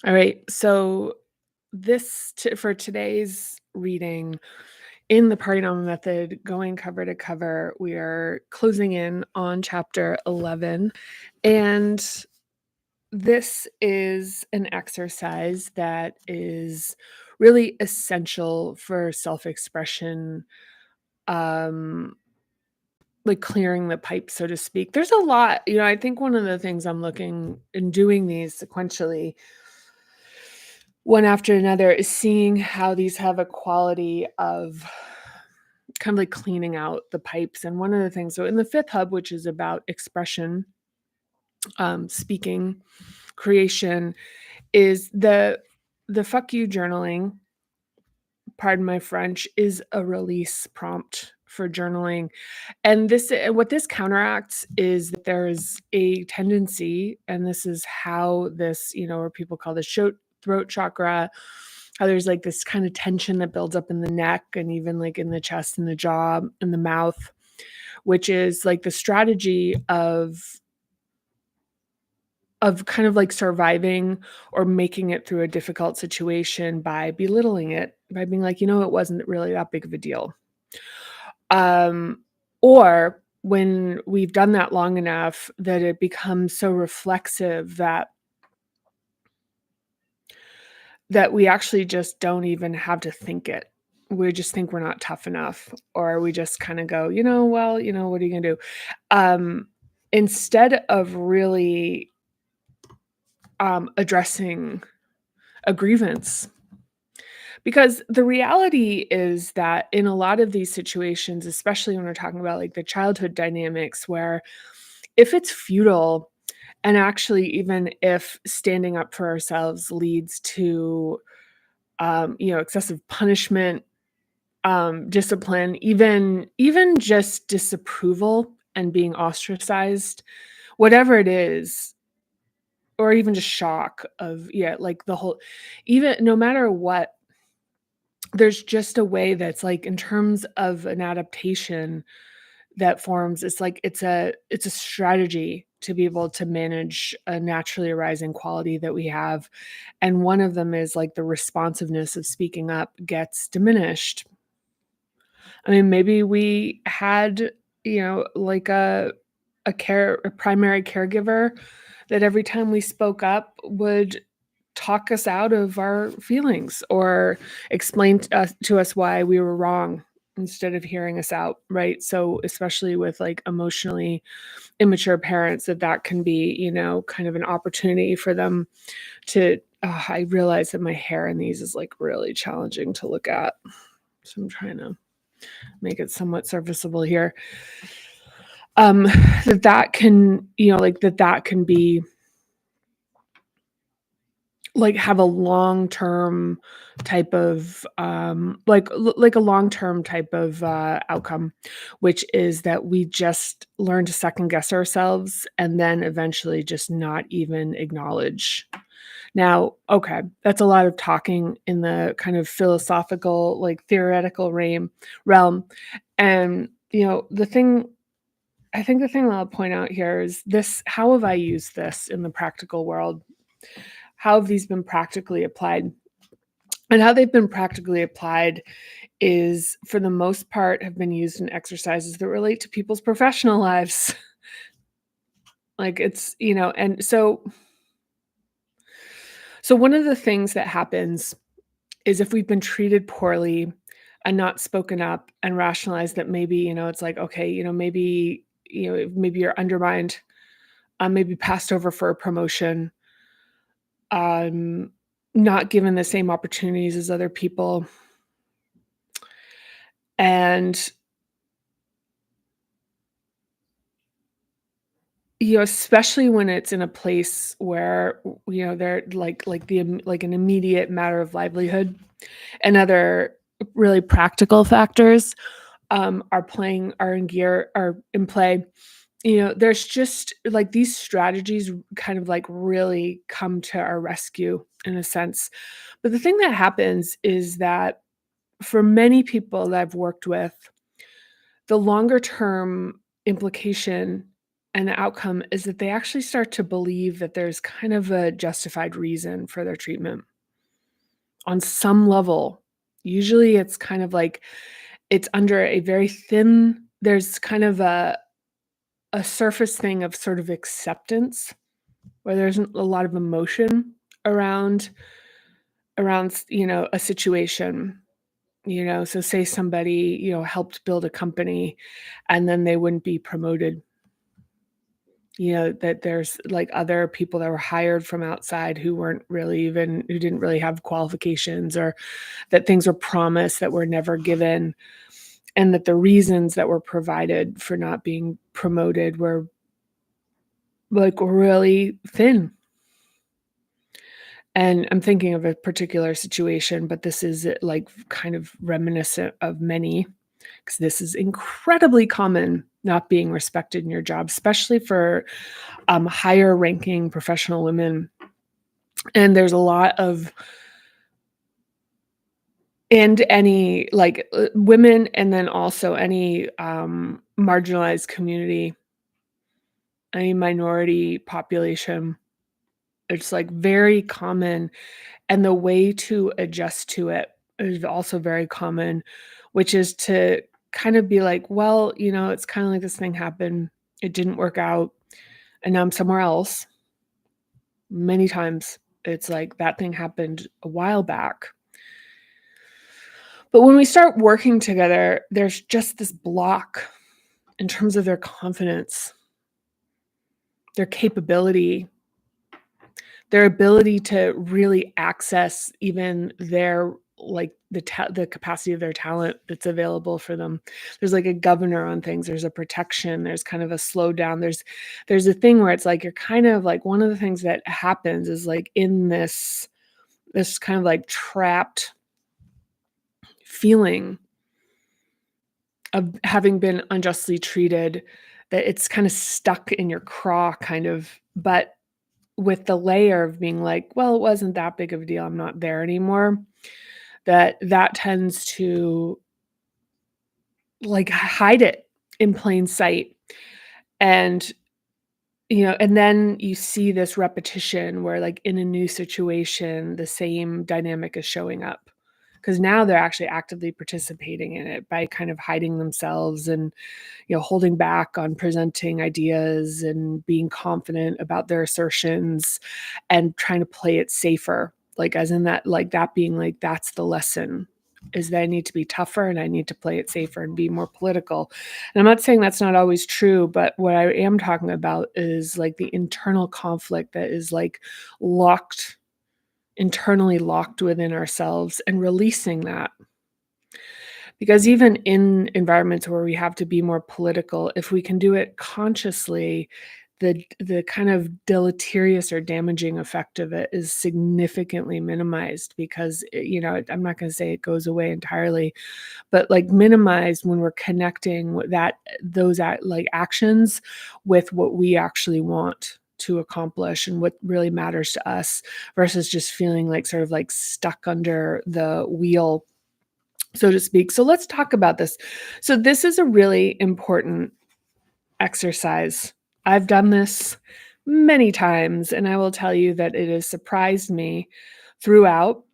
All right. So for today's reading in the Party Method, going cover to cover, we are closing in on chapter 11, and this is an exercise that is really essential for self-expression, um, like clearing the pipe, so to speak. There's a lot, I think one of the things I'm looking and doing these sequentially one after another is seeing how these have a quality of kind of like cleaning out the pipes. And one of the things, so in the fifth hub, which is about expression, speaking, creation, is the fuck you journaling, pardon my French, is a release prompt for journaling. And what this counteracts is that there's a tendency, and this is how this, or people call this throat chakra, how there's like this kind of tension that builds up in the neck and even like in the chest and the jaw and the mouth, which is like the strategy of kind of like surviving or making it through a difficult situation by belittling it, by being like, it wasn't really that big of a deal. Or when we've done that long enough that it becomes so reflexive that we actually just don't even have to think it. We just think we're not tough enough, or we just kind of go, well, what are you gonna do? Instead of really addressing a grievance. Because the reality is that in a lot of these situations, especially when we're talking about like the childhood dynamics, where if it's futile, and actually even if standing up for ourselves leads to excessive punishment, discipline, even just disapproval and being ostracized, whatever it is, or even just shock of, like the whole, even no matter what, there's just a way that's like in terms of an adaptation that forms, it's like it's a strategy to be able to manage a naturally arising quality that we have. And one of them is like the responsiveness of speaking up gets diminished. I mean, maybe we had, like a primary caregiver that every time we spoke up would talk us out of our feelings or explain to us why we were wrong instead of hearing us out, right? So especially with like emotionally immature parents, that can be, kind of an opportunity for them to I realize that my hair in these is like really challenging to look at. So I'm trying to make it somewhat serviceable here. That can, that can be like have a long-term type of like a long-term type of outcome, which is that we just learn to second guess ourselves and then eventually just not even acknowledge. Now, okay, that's a lot of talking in the kind of philosophical, like theoretical realm. And the thing I'll point out here is this: how have I used this in the practical world? How have these been practically applied? And how they've been practically applied is, for the most part, have been used in exercises that relate to people's professional lives. Like it's, and so one of the things that happens is if we've been treated poorly and not spoken up and rationalized that maybe, it's like, okay, maybe you're undermined, maybe passed over for a promotion, um, not given the same opportunities as other people. And, especially when it's in a place where, they're like an immediate matter of livelihood and other really practical factors, are in play. There's just like these strategies kind of like really come to our rescue in a sense. But the thing that happens is that for many people that I've worked with, the longer term implication And the outcome is that they actually start to believe that there's kind of a justified reason for their treatment on some level. Usually it's kind of like it's under a very thin there's kind of a surface thing of sort of acceptance where there isn't a lot of emotion around a situation. So say somebody, helped build a company and then they wouldn't be promoted. That there's like other people that were hired from outside who didn't really have qualifications, or that things were promised that were never given, and that the reasons that were provided for not being promoted were like really thin. And I'm thinking of a particular situation, but this is like kind of reminiscent of many, because this is incredibly common, not being respected in your job, especially for higher ranking professional women. And there's a lot of and any like women, and then also any marginalized community, any minority population. It's like very common. And the way to adjust to it is also very common, which is to kind of be like, well, it's kind of like this thing happened. It didn't work out. And now I'm somewhere else. Many times it's like that thing happened a while back. But when we start working together, there's just this block in terms of their confidence, their capability, their ability to really access even their like the capacity of their talent that's available for them. There's like a governor on things. There's a protection. There's kind of a slowdown. There's a thing where it's like you're kind of like one of the things that happens is like in this kind of like trapped feeling of having been unjustly treated, that it's kind of stuck in your craw kind of, but with the layer of being like, well, it wasn't that big of a deal. I'm not there anymore. That tends to like hide it in plain sight. And and then you see this repetition where like in a new situation, the same dynamic is showing up. Because now they're actually actively participating in it by kind of hiding themselves and holding back on presenting ideas and being confident about their assertions and trying to play it safer. Like as in that, like that being like, that's the lesson, is that I need to be tougher and I need to play it safer and be more political. And I'm not saying that's not always true, but what I am talking about is like the internal conflict that is like internally locked within ourselves, and releasing that. Because even in environments where we have to be more political, if we can do it consciously, the kind of deleterious or damaging effect of it is significantly minimized, because I'm not going to say it goes away entirely, but like minimized when we're connecting with like actions with what we actually want to accomplish and what really matters to us, versus just feeling like sort of like stuck under the wheel, so to speak. So let's talk about this. So this is a really important exercise. I've done this many times, and I will tell you that it has surprised me throughout.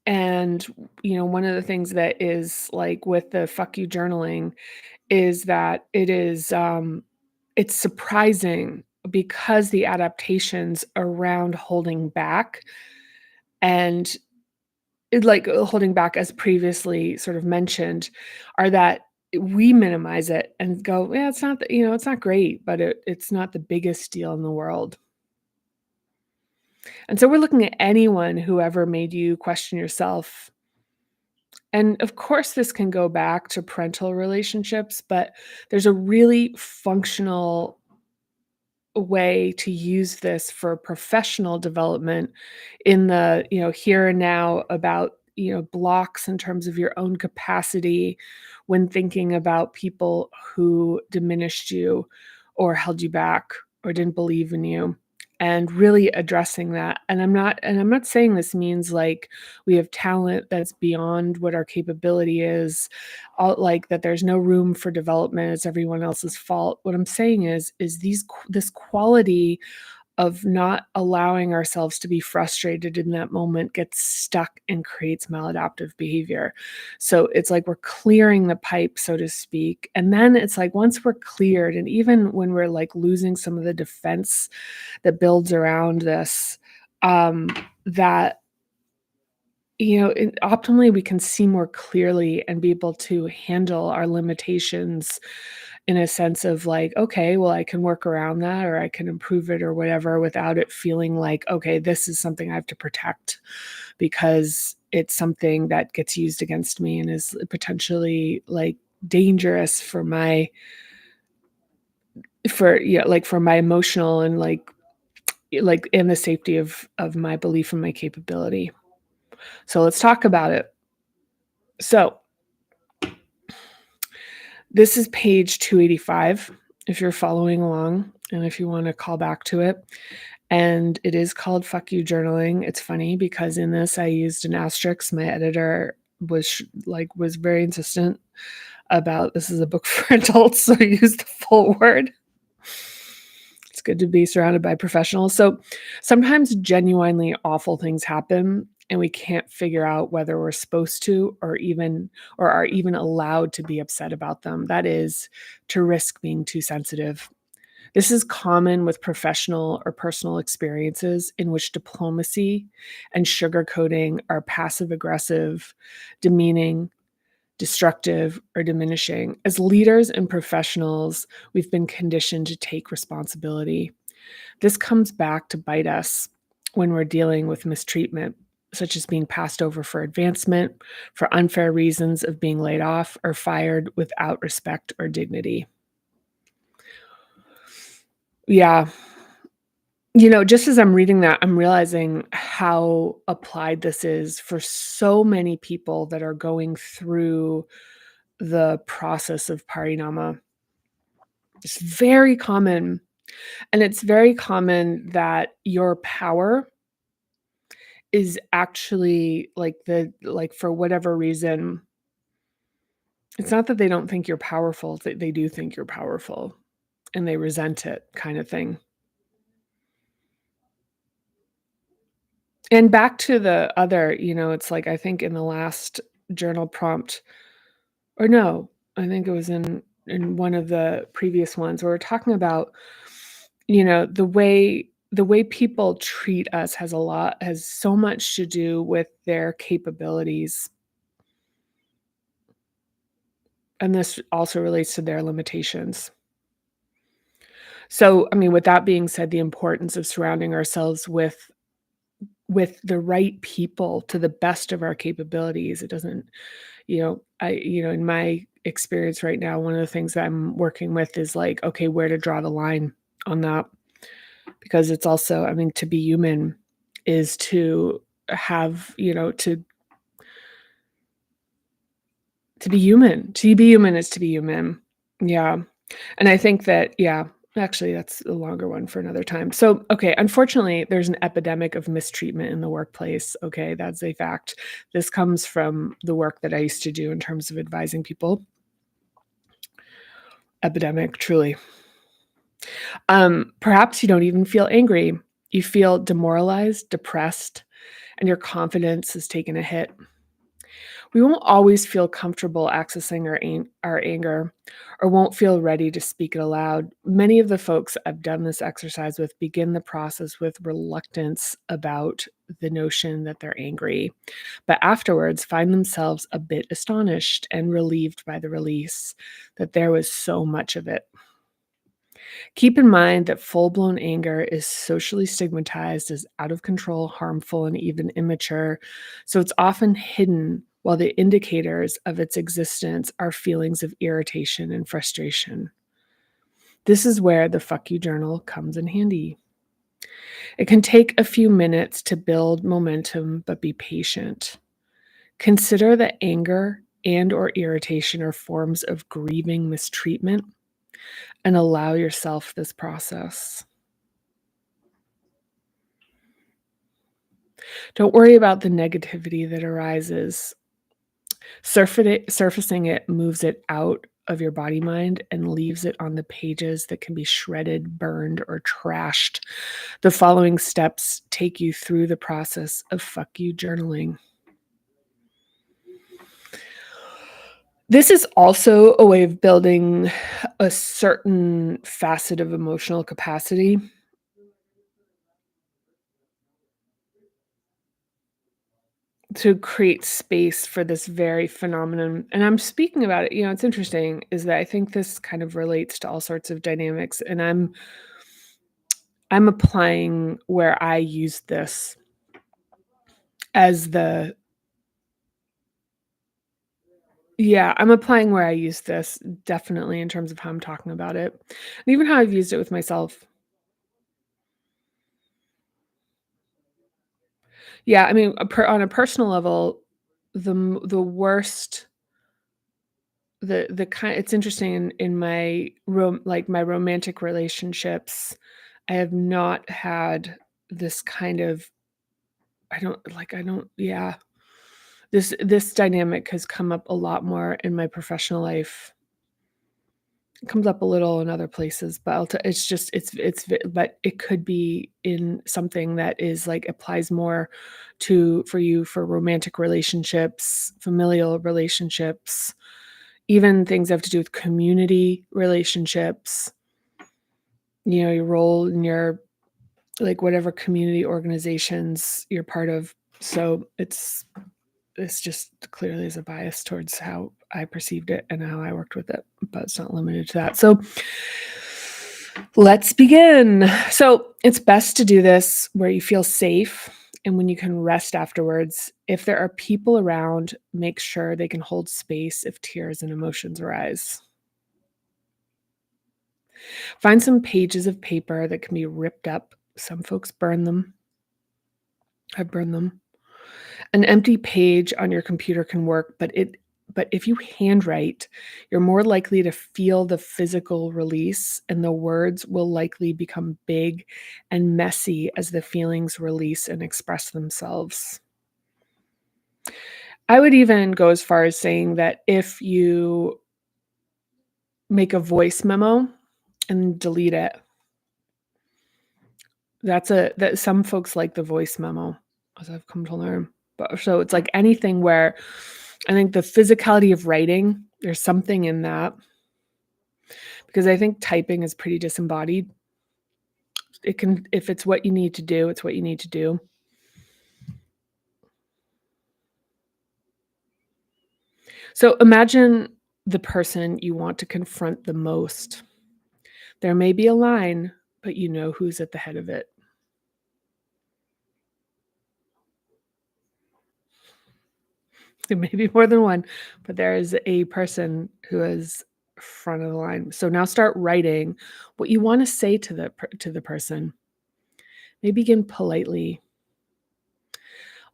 And, one of the things that is like with the fuck you journaling is that it's surprising, because the adaptations around holding back, and holding back, as previously sort of mentioned, are that we minimize it and go, yeah, it's not, it's not great, but it's not the biggest deal in the world. And so we're looking at anyone who ever made you question yourself. And of course, this can go back to parental relationships, but there's a really functional way to use this for professional development in the here and now, about blocks in terms of your own capacity when thinking about people who diminished you or held you back or didn't believe in you. and really addressing that. And I'm not saying this means like we have talent that's beyond what our capability is, all like that there's no room for development, it's everyone else's fault. What I'm saying is this quality of not allowing ourselves to be frustrated in that moment gets stuck and creates maladaptive behavior. So it's like we're clearing the pipe, so to speak. And then it's like once we're cleared, and even when we're like losing some of the defense that builds around this, um, that optimally we can see more clearly and be able to handle our limitations in a sense of like, okay, well, I can work around that or I can improve it or whatever without it feeling like, okay, this is something I have to protect because it's something that gets used against me and is potentially like dangerous for for my emotional and like in the safety of my belief in my capability. So let's talk about it. So this is page 285 if you're following along and if you want to call back to it. And it is called Fuck You Journaling. It's funny because in this I used an asterisk. My editor was very insistent about this is a book for adults, so I used the full word. It's good to be surrounded by professionals. So sometimes genuinely awful things happen and we can't figure out whether we're supposed to or are even allowed to be upset about them. That is to risk being too sensitive. This is common with professional or personal experiences in which diplomacy and sugarcoating are passive aggressive, demeaning, destructive, or diminishing. As leaders and professionals, we've been conditioned to take responsibility. This comes back to bite us when we're dealing with mistreatment, such as being passed over for advancement, for unfair reasons of being laid off or fired without respect or dignity. Yeah. Just as I'm reading that, I'm realizing how applied this is for so many people that are going through the process of parinama. It's very common, and it's very common that your power is actually for whatever reason, it's not that they don't think you're powerful, it's that they do think you're powerful, and they resent it kind of thing. And back to the other, it's like I think in the last journal prompt or no, I think it was in one of the previous ones where we're talking about, the way people treat us has so much to do with their capabilities. And this also relates to their limitations. So, I mean, with that being said, the importance of surrounding ourselves with the right people to the best of our capabilities. It doesn't, in my experience right now, one of the things that I'm working with is like, okay, where to draw the line on that. Because it's also, I mean, to be human is to have, to be human. To be human is to be human. Yeah. And I think that, yeah, actually, that's a longer one for another time. So, okay, unfortunately, there's an epidemic of mistreatment in the workplace. Okay, that's a fact. This comes from the work that I used to do in terms of advising people. Epidemic, truly. Perhaps you don't even feel angry. You feel demoralized, depressed, and your confidence has taken a hit. We won't always feel comfortable accessing our anger or won't feel ready to speak it aloud. Many of the folks I've done this exercise with begin the process with reluctance about the notion that they're angry, but afterwards find themselves a bit astonished and relieved by the release that there was so much of it. Keep in mind that full-blown anger is socially stigmatized as out of control, harmful, and even immature, so it's often hidden while the indicators of its existence are feelings of irritation and frustration. This is where the Fuck You Journal comes in handy. It can take a few minutes to build momentum, but be patient. Consider that anger and or irritation are forms of grieving mistreatment and allow yourself this process. Don't worry about the negativity that arises. Surfacing it moves it out of your body mind and leaves it on the pages that can be shredded, burned, or trashed. The following steps take you through the process of fuck you journaling. This is also a way of building a certain facet of emotional capacity. To create space for this very phenomenon, and I'm speaking about it, it's interesting is that I think this kind of relates to all sorts of dynamics, and I'm applying where I use this as the yeah, I'm applying where I use this definitely in terms of how I'm talking about it, and even how I've used it with myself. Yeah, I mean, on a personal level, the worst the kind it's interesting in my my romantic relationships, I have not had this kind of I don't yeah. This dynamic has come up a lot more in my professional life. It comes up a little in other places, but it's just but it could be in something that is like applies more to for you for romantic relationships, familial relationships, even things that have to do with community relationships, your role in your like whatever community organizations you're part of. So it's just clearly is a bias towards how I perceived it and how I worked with it, but it's not limited to that. So let's begin. So it's best to do this where you feel safe and when you can rest afterwards. If there are people around, make sure they can hold space if tears and emotions arise. Find some pages of paper that can be ripped up. Some folks burn them. I burn them. An empty page on your computer can work, but if you handwrite, you're more likely to feel the physical release, and the words will likely become big and messy as the feelings release and express themselves. I would even go as far as saying that if you make a voice memo and delete it, that some folks like the voice memo, as I've come to learn. But so it's like anything where I think the physicality of writing, there's something in that because I think typing is pretty disembodied. It can, if it's what you need to do, it's what you need to do. So imagine the person you want to confront the most. There may be a line, but you know who's at the head of it. There may be more than one, but there is a person who is front of the line. So now start writing what you want to say to the person. Maybe begin politely.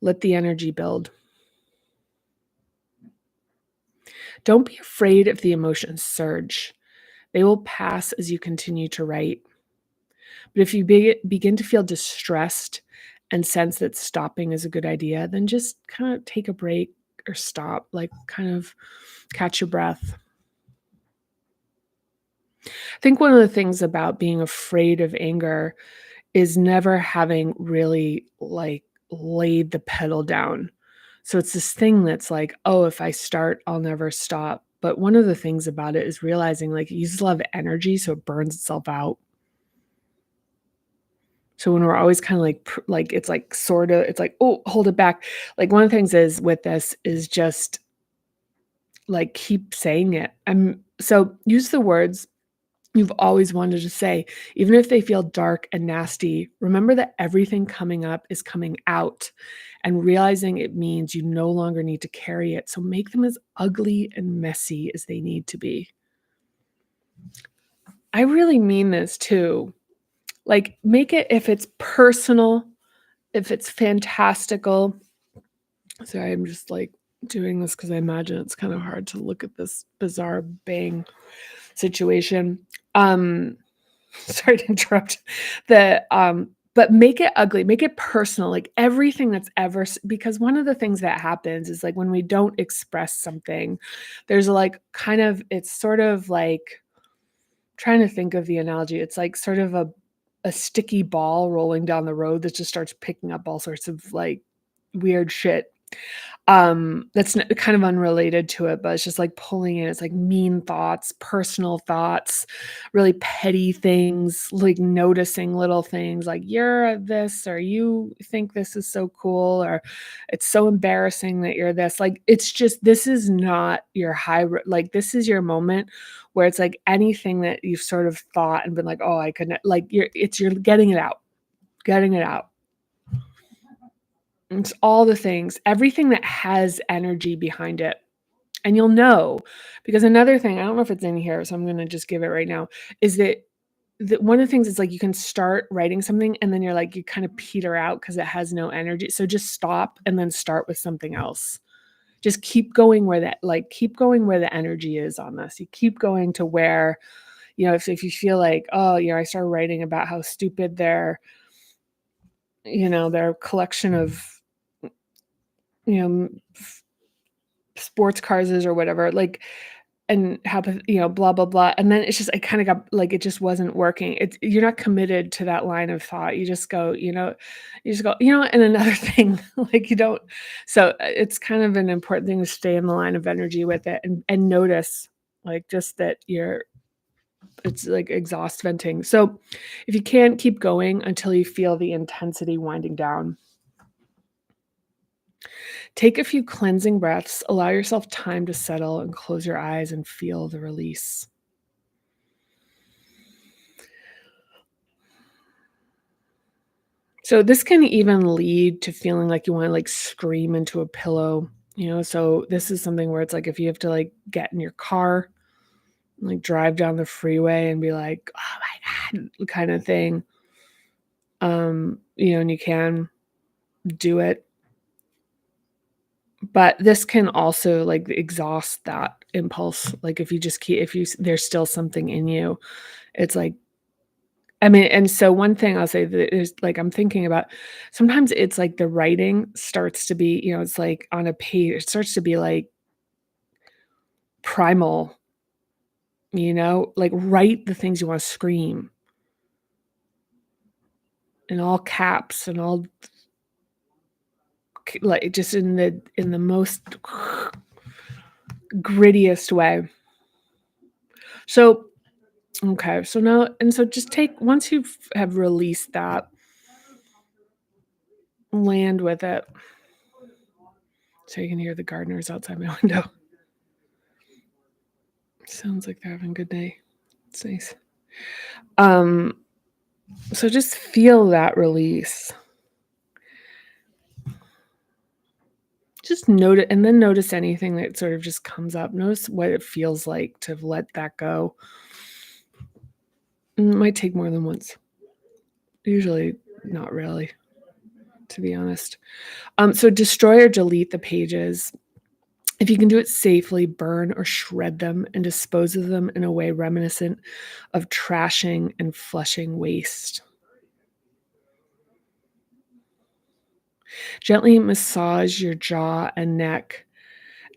Let the energy build. Don't be afraid if the emotions surge. They will pass as you continue to write. But if you begin to feel distressed and sense that stopping is a good idea, then just kind of take a break or stop, like kind of catch your breath. I think one of the things about being afraid of anger is never having really like laid the pedal down. So it's this thing that's like, oh, if I start, I'll never stop. But one of the things about it is realizing like it uses a lot of energy, so it burns itself out. So when we're always kind of like it's like sort of it's like, oh, hold it back. Like one of the things is with this is just like keep saying it. So use the words you've always wanted to say, even if they feel dark and nasty. Remember that everything coming up is coming out, and realizing it means you no longer need to carry it. So make them as ugly and messy as they need to be. I really mean this too. Like, make it if it's personal, if it's fantastical. Sorry, I'm just like doing this because I imagine it's kind of hard to look at this bizarre bang situation. Sorry to interrupt. The but make it ugly, make it personal, like everything that's ever because one of the things that happens is like when we don't express something, there's like kind of it's sort of like trying to think of the analogy. It's like sort of a sticky ball rolling down the road that just starts picking up all sorts of like weird shit. That's kind of unrelated to it, but it's just like pulling in. It's like mean thoughts, personal thoughts, really petty things, like noticing little things like you're this or you think this is so cool or it's so embarrassing that you're this. Like it's just this is not your like this is your moment where it's like anything that you've sort of thought and been like, oh, I couldn't like you're getting it out, getting it out. It's all the things, everything that has energy behind it. And you'll know because another thing, I don't know if it's in here, so I'm gonna just give it right now, is that one of the things is like you can start writing something and then you're like, you kind of peter out because it has no energy. So just stop and then start with something else. Just keep going where that like keep going where the energy is on this. You keep going to where, if you feel like, oh, I started writing about how stupid their collection of you know sports cars is or whatever, like, and how blah blah blah, and then it's just I kind of got like it just wasn't working. It's you're not committed to that line of thought. You just go, and another thing, like you don't. So it's kind of an important thing to stay in the line of energy with it and notice, like just that it's like exhaust venting. So if you can't keep going until you feel the intensity winding down. Take a few cleansing breaths, allow yourself time to settle, and close your eyes and feel the release. So this can even lead to feeling like you want to like scream into a pillow, so this is something where it's like if you have to like get in your car, like drive down the freeway and be like, "Oh my god," kind of thing. And you can do it. But this can also like exhaust that impulse. Like if you just keep if you there's still something in you, it's like I mean, and so one thing I'll say that is like I'm thinking about sometimes it's like the writing starts to be, it's like on a page, it starts to be like primal, like write the things you want to scream in all caps and all like just in the most grittiest way. So okay, so now and so just take once you have released that, land with it. So you can hear the gardeners outside my window. Sounds like they're having a good day. It's nice. Um, so just feel that release. Just notice and then notice anything that sort of just comes up. Notice what it feels like to let that go. It might take more than once. Usually not really, to be honest. So destroy or delete the pages. If you can do it safely, burn or shred them and dispose of them in a way reminiscent of trashing and flushing waste. Gently massage your jaw and neck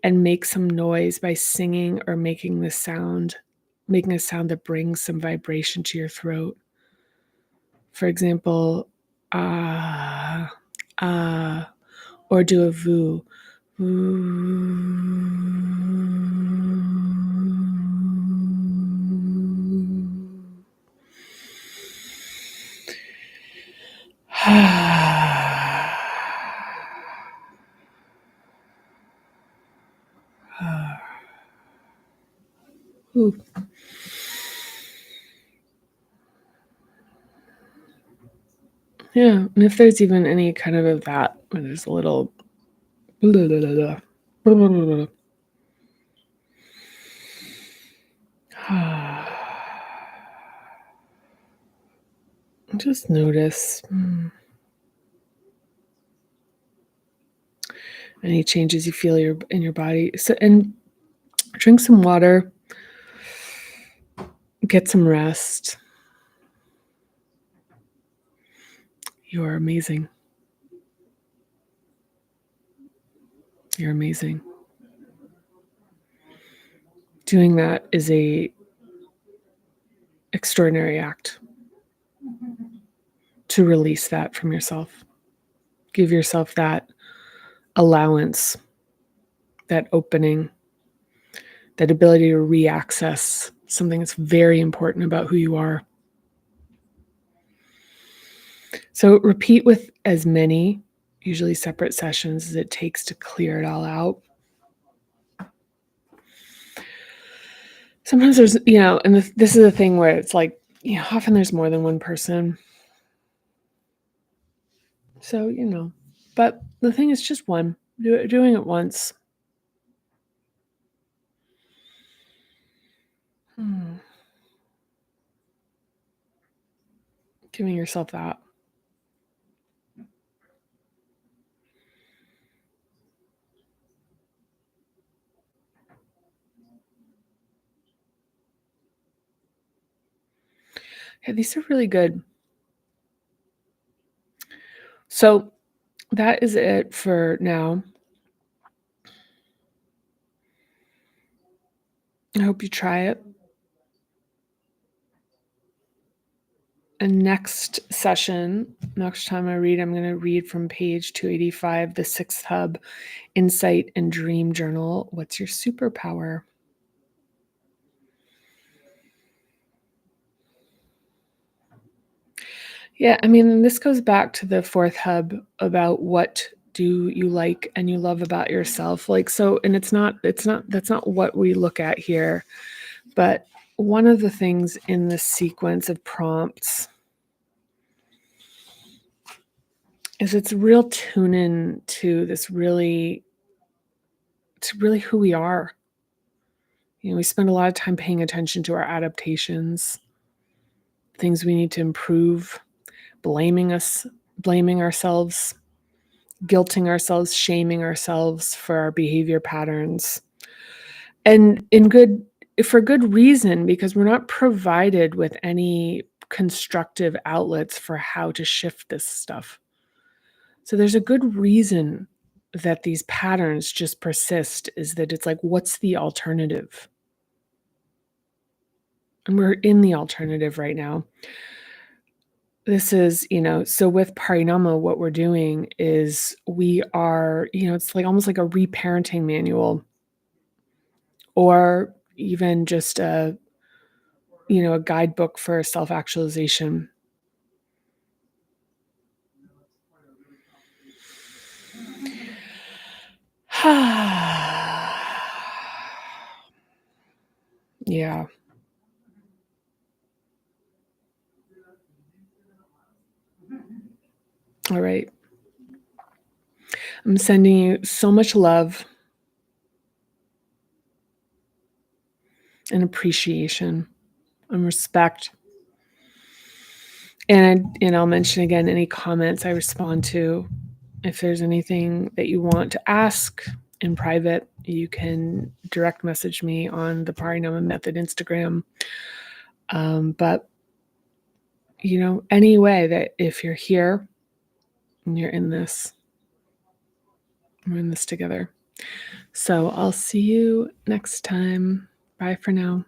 and make some noise by singing or making a sound that brings some vibration to your throat. For example, ah, ah, or do a voo. Ooh. Yeah, and if there's even any kind of that, when there's a little blah, blah, blah, blah. Just notice any changes you feel in your body. So, and drink some water, get some rest. You are amazing. You're amazing. Doing that is a extraordinary act to release that from yourself. Give yourself that allowance, that opening, that ability to re-access something that's very important about who you are. So repeat with as many, usually separate sessions, as it takes to clear it all out. Sometimes there's, and this is a thing where it's like, often there's more than one person. So, but the thing is just one, doing it once. Giving yourself that. Yeah, these are really good. So that is it for now. I hope you try it. And next session, next time I'm going to read from page 285, the sixth hub, Insight and Dream Journal. What's your superpower? Yeah, I mean, this goes back to the fourth hub about what do you like and you love about yourself. Like, so, and that's not what we look at here. But one of the things in the sequence of prompts is it's real tune in to this really who we are. We spend a lot of time paying attention to our adaptations, things we need to improve, blaming ourselves, guilting ourselves, shaming ourselves for our behavior patterns. And for good reason, because we're not provided with any constructive outlets for how to shift this stuff. So there's a good reason that these patterns just persist, is that it's like, what's the alternative? And we're in the alternative right now. This is, so with Parinama, what we're doing is we are, it's like almost like a reparenting manual, or even just a guidebook for self-actualization. Yeah. All right. I'm sending you so much love and appreciation and respect. And I'll mention again any comments I respond to. If there's anything that you want to ask in private, you can direct message me on the Parinama Method Instagram. But any way that if you're here and you're in this, we're in this together. So I'll see you next time. Bye for now.